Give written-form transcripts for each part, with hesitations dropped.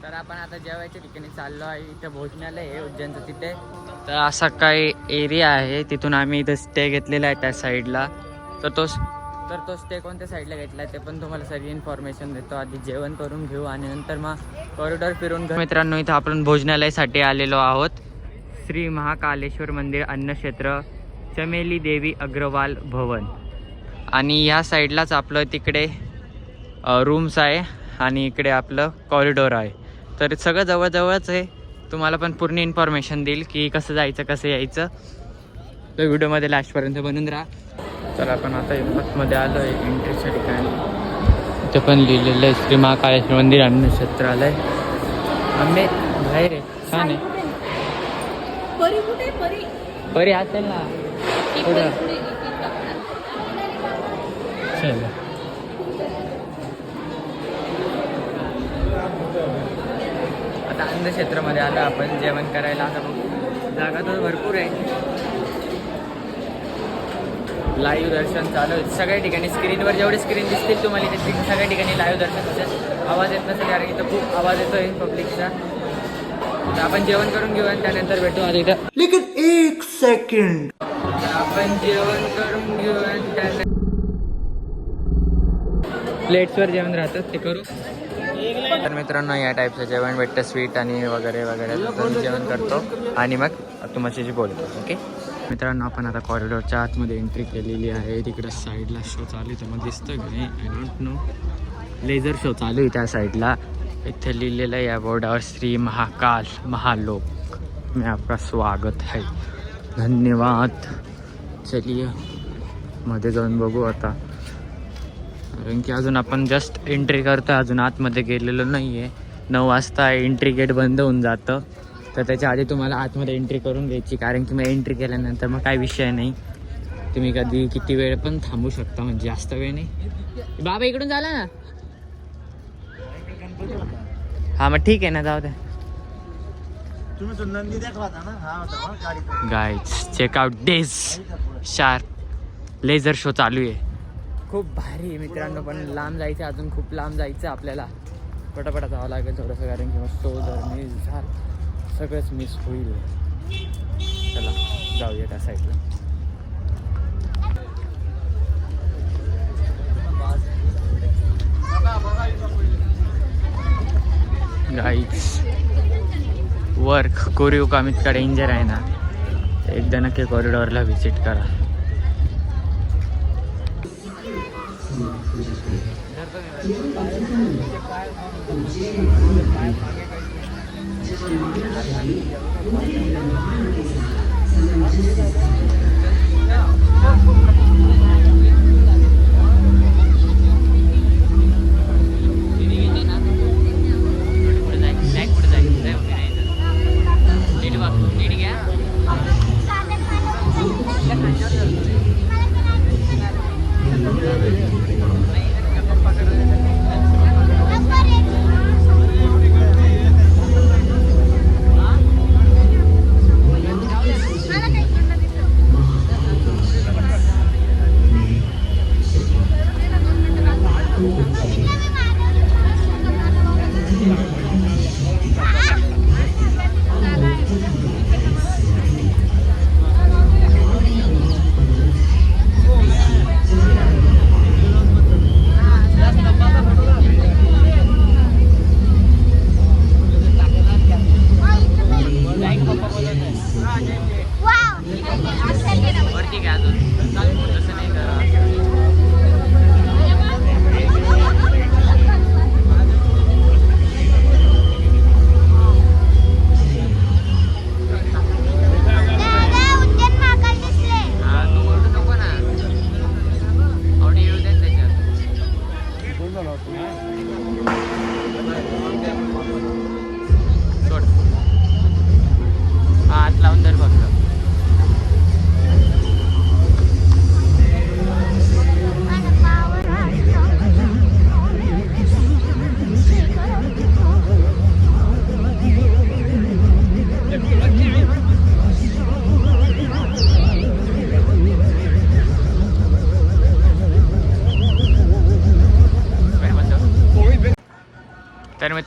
तर आपण आता जेवायच्या ठिकाणी चाललो आहे. इथं भोजनालय आहे उज्जैनचं तिथे. तर असा काही एरिया आहे, तिथून आम्ही इथं स्टे घेतलेला आहे त्या साईडला. तर तो स्टे कोणत्या साईडला घेतला आहे ते पण तुम्हाला सगळी इन्फॉर्मेशन देतो. आधी जेवण करून घेऊ आणि नंतर मग कॉरिडॉर फिरून घेऊ. मित्रांनो, इथं आपण भोजनालयासाठी आलेलो आहोत. श्री महाकालेश्वर मंदिर अन्नक्षेत्र, चमेली देवी अग्रवाल भवन. आणि ह्या साईडलाच आपलं तिकडे रूम्स आहे आणि इकडे आपलं कॉरिडॉर आहे. तर सगळं जवळजवळच आहे. तुम्हाला पण पूर्ण इन्फॉर्मेशन देईल की कसं जायचं कसं यायचं. तर व्हिडिओमध्ये लास्टपर्यंत बनून राहा. तर आपण आता मध्ये आलो आहे एंट्रीच्या ठिकाणी. इथं पण लिहिलेलं आहे श्री महाकालेश्वर मंदिर अन्नक्षेत्रालय. आंबे बाहेर आहे, छान आहे. परी असेल ना पुढं. चल आता अन्नक्षेत्रामध्ये आलो आपण जेवण करायला. आता बघू जागा तर भरपूर आहे. लाईव्ह दर्शन चालू आहे सगळ्या ठिकाणी. स्क्रीनवर जेवढे स्क्रीन दिसतील तुम्हाला ते सगळ्या ठिकाणी लाईव्ह दर्शन होते. आवाज येत नसेल कारण इथं खूप आवाज येतोय पब्लिकचा. तर आपण जेवण करून घेऊ आणि त्यानंतर भेटू. आधी इथं लेकिन 1 सेकंड. आपण जेवण करून घेऊ आणि त्यानंतर प्लेट्सवर जेवण राहतात ते करू. तर मित्रांनो, या टाईपचं जेवण भेटतं, स्वीट आणि वगैरे वगैरे. तर जेवण करतो आणि मग तुमच्याशी बोलतो. ओके मित्रांनो, आपण आता कॉरिडॉरच्या आतमध्ये एंट्री केलेली आहे. तिकडे साईडला शो चालू आहे, मग दिसतं का नाही I don't know. Laser show चालू आहे त्या साईडला. इथे लिहिलेलं आहे या बोर्डावर श्री महाकाल महालोक में आपका स्वागत है, धन्यवाद. चलिए मध्ये जाऊन बघू आता, कारण की अजून आपण जस्ट एंट्री करतो, अजून आतमध्ये गेलेलो नाही आहे. 9 वाजता एंट्री गेट बंद होऊन जातं. तर त्याच्या आधी तुम्हाला आतमध्ये एंट्री करून घ्यायची, कारण की मग एंट्री केल्यानंतर मग काय विषय नाही. तुम्ही कधी किती वेळ पण थांबू शकता, म्हणजे जास्त वेळ नाही. बाबा इकडून झाला ना. हां मग ठीक आहे ना, जाऊ द्या. Guys check out days sharp laser show चालू आहे. खूप भारी आहे मित्रांनो, पण लांब जायचं, अजून खूप लांब जायचं आपल्याला. पटापटा जावं लागेल थोडंसं, कारण की मग शो जर मिस झाला सगळंच मिस होईल. चला जाऊया त्या साईडला. गाईज वर्क कोरिओ काम इतका डेंजर आहे ना, एकदा नक्की कॉरिडॉरला व्हिजिट करा.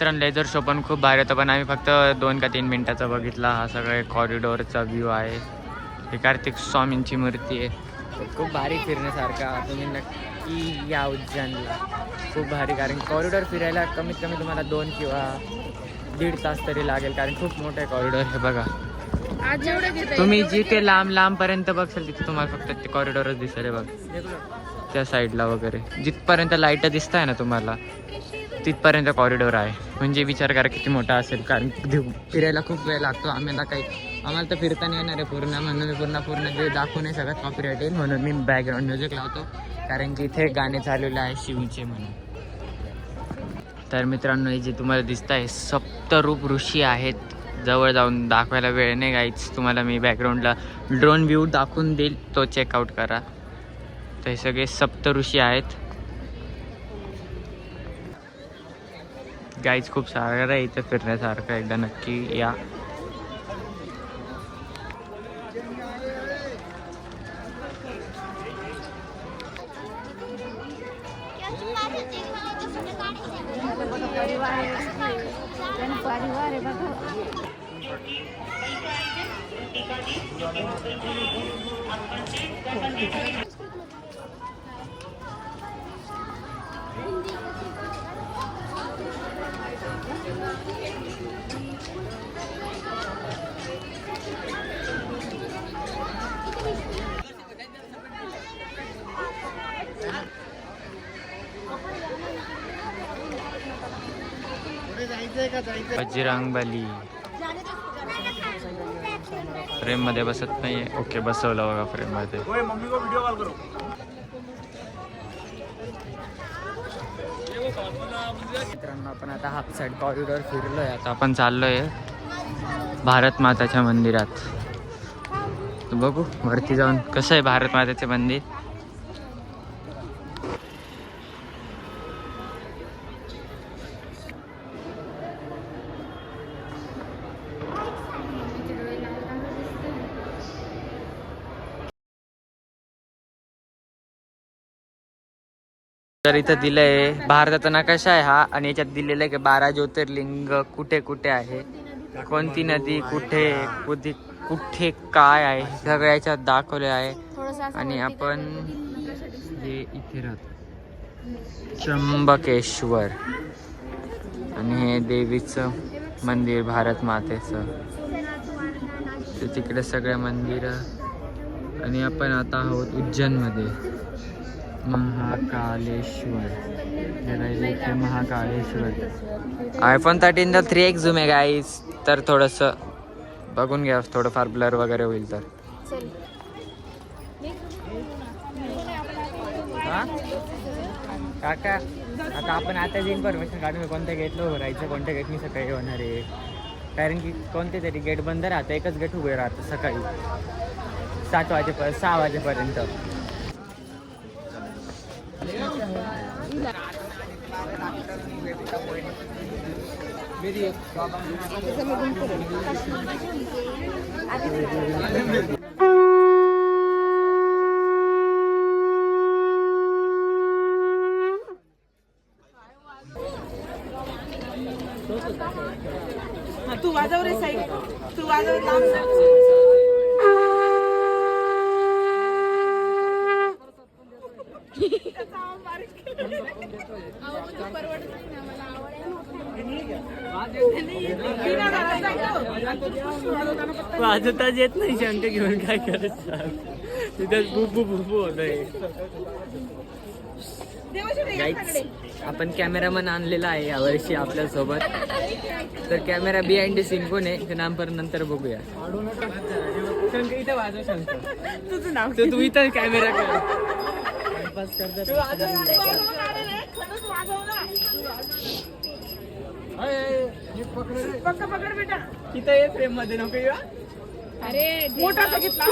मित्रांनो लेझर शो पण खूप भारी होता, पण आम्ही फक्त 2 का 3 मिनिटाचा बघितला. हा सगळे कॉरिडॉरचा व्ह्यू आहे. हे कार्तिक स्वामींची मूर्ती आहे. खूप भारी फिरण्यासारखा. तुम्ही नक्की या उज्जैनला. खूप भारी, कारण कॉरिडॉर फिरायला कमीत कमी तुम्हाला 2 किंवा 1.5 तास तरी लागेल, कारण खूप मोठं आहे कॉरिडॉर. हे बघा, तुम्ही जिथे लांब पर्यंत बघसाल तिथे तुम्हाला फक्त ते कॉरिडॉरच दिसेल. बघ त्या साईडला वगैरे जिथपर्यंत लाईट दिसत आहे ना तुम्हाला, तिथपर्यंत कॉरिडॉर आहे. म्हणजे विचार करा किती मोठा असेल, कारण फिरायला खूप वेळ लागतो. आम्हाला तर फिरता नाही येणार आहे पूर्ण, म्हणून मी पूर्ण जे दाखवू नाही सगळ्यात कॉपीराईट येईल, म्हणून मी बॅकग्राऊंड म्युझिक लावतो, कारण की इथे गाणे चाललेले आहे शिवचे म्हणून. तर मित्रांनो, हे जे तुम्हाला दिसत आहे सप्तरूप ऋषी आहेत. जवळ जाऊन दाखवायला वेळ नाही गाईच, तुम्हाला मी बॅकग्राऊंडला ड्रोन व्ह्यू दाखवून देईल, तो चेकआउट करा. तर हे सगळे सप्तऋषी आहेत गाईज. खूप सारं आहे इथं फिरण्यासारखं, एकदा नक्की या. बजरंगबली फ्रेम मध्ये बसत नाहीये. ओके, बसवलं बघा फ्रेम मध्ये. मित्रांनो, आपण आता हाफ साईड कॉरिडॉर फिरलोय. आता आपण चाललोय भारत माताच्या मंदिरात. तर बघू वरती जाऊन कसं आहे भारत माताचे मंदिर. तर इथं दिलंय भारताचा नकाशा आहे हा, आणि याच्यात दिलेलं आहे की 12 ज्योतिर्लिंग कुठे कुठे आहे, कोणती नदी कुठे कुठे काय आहे, सगळं याच्यात दाखवले आहे. आणि आपण हे इथे राहतो त्र्यंबकेश्वर, आणि हे देवीचं मंदिर भारत मातेचं, तिकडे सगळे मंदिर. आणि आपण आता आहोत उज्जैनमध्ये महाकालेश्वर. इथे महाकालेश्वर. आयफोन 13चा 3x झूम आहे गाईज, तर थोडंसं बघून घ्या, थोडंफार ब्लर वगैरे होईल तर. काका आता आपण आताच इन्फॉर्मेशन काढून कोणत्या गेटला उभं राहायचं, कोणत्या गेटनी सकाळी होणार आहे, कारण की कोणते तरी गेट बंद राहतं, एकच गेट उभे राहतं सकाळी 6 वाजेपर्यंत. तू वाजव रे साई, तू वाजव. वाजवताच येत नाही, शंक घेऊन काय करायचं तिथं भुपू होत आहे. आपण कॅमेरामन आणलेला आहे यावर्षी आपल्यासोबत, तर कॅमेरा बिहाइंड द सीन कोण आहे ते नाम पण नंतर बघूया. शंक इथं वाजव, शंक तुझं नाव तू इथं कॅमेरा कर. पकड बेटा, इथं ये फ्रेम मध्ये नको येऊ. अरे मोठा घेतला.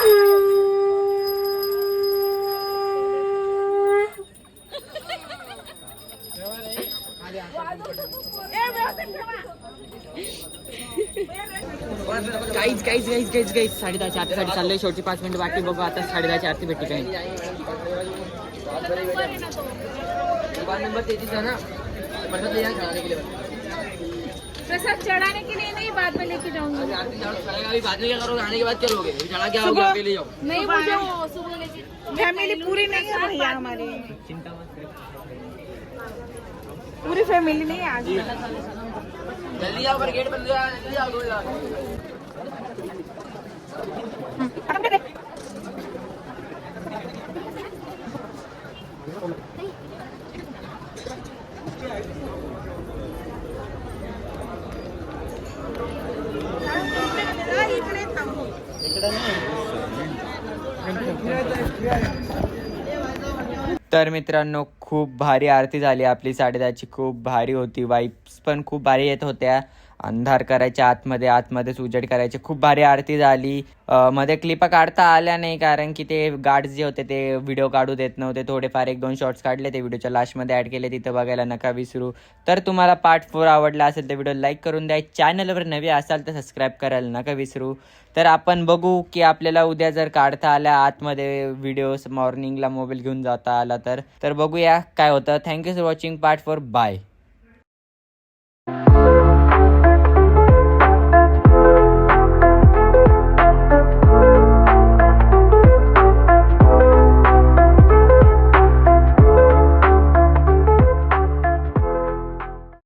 काहीच 10:30ची आरती साठी चाललंय. शेवटी 5 मिनिटं बाकी, बघू आता 10:30ची आरती भेटते काही. दुकान नंबर 33 आहे ना. प्रसाद चढ़ाने के लिए नहीं, बाद में लेके जाऊंगी। नहीं मुझे वो सुबह लेके फैमिली पूरी नहीं है भैया हमारी, पूरी फैमिली नहीं है आज। जल्दी आओ, पर गेट बंद हो गया, जल्दी आओ, तर मित्रांनो खूप भारी आरती झाली आपली 10:30ची, खूप भारी होती. वाईब्स पण खूप भारी येत होत्या. अंधार करायच्या आतमध्येच उजेड करायचे, खूप भारी आरती झाली. मध्ये क्लिपा काढता आल्या नाही कारण की ते गार्ड्स जे होते ते व्हिडिओ काढू देत नव्हते. थोडेफार 1-2 शॉर्ट्स काढले, ते व्हिडिओच्या लास्टमध्ये ॲड केले, तिथं बघायला नका विसरू. तर तुम्हाला पार्ट 4 आवडला असेल तर व्हिडिओ लाईक करून द्या. चॅनलवर नवे असाल तर सबस्क्राईब करायला नका विसरू. तर आपण बघू की आपल्याला उद्या जर काढता आल्या आतमध्ये व्हिडिओज, मॉर्निंगला मोबाईल घेऊन जाता आला तर बघूया काय होतं. Thank you for watching part 4. Bye.